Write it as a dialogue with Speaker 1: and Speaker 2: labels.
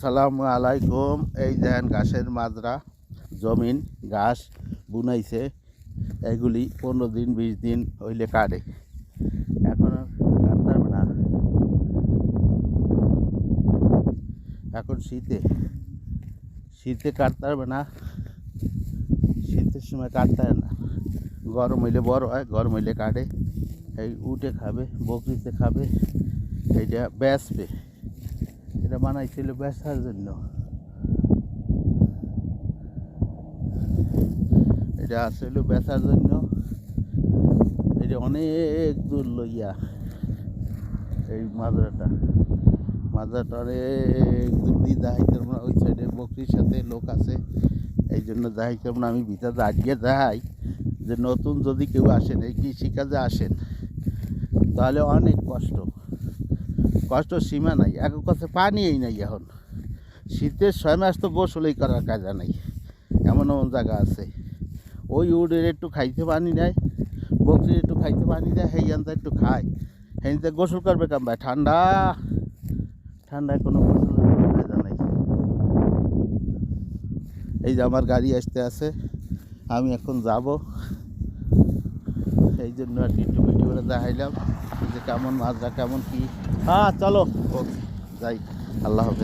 Speaker 1: সালামু আলাইকুম। এই দেখেন ঘাসের মাজরা, জমিন ঘাস বুনাইছে। এগুলি 15 দিন 20 দিন হইলে কাটে। এখন আর কাটতে পারবে না। এখন শীতে কাটতে পারবে না। শীতের সময় কাটতে হয় না। গরম হইলে বড় হয়, গরম হইলে কাটে। এই উঠে খাবে, বকরিতে খাবে, এইটা বেচবে। এটা বানাইছিল বেচার জন্য। এটা আসলে বেচার জন্য। এটা অনেক দূর লইয়া এই মাদ্রাটা অনেক দূর দিয়ে যাইতে না। ওই সাইডে বকরির সাথে লোক আছে, এই জন্য যাইতে না। আমি ভিতরে আজকে যাই যে নতুন যদি কেউ আসেন, এই কৃষিকাজে আসেন, তাহলে অনেক কষ্ট সীমা নাই। এক কাছে পানিই নাই। এখন শীতের 6 মাস তো গোসলই করার কাজা নাই। এমন জায়গা আছে, ওই উডের একটু খাইতে পানি দেয়, বকরির একটু খাইতে পানি দেয়, সেই আনতে একটু খায়, সেইতে গোসল করবে কাম ভাই। ঠান্ডায় কোনো গোসলের কোনো কাজা নাই। এই যে আমার গাড়ি আসতে আছে, আমি এখন যাব। এই জন্য আর কি একটু ভিডিও করে দেখাইলাম যে কেমন মাজরা, কেমন কি। হ্যাঁ চলো, ওকে যাই। আল্লাহ হাফেজ।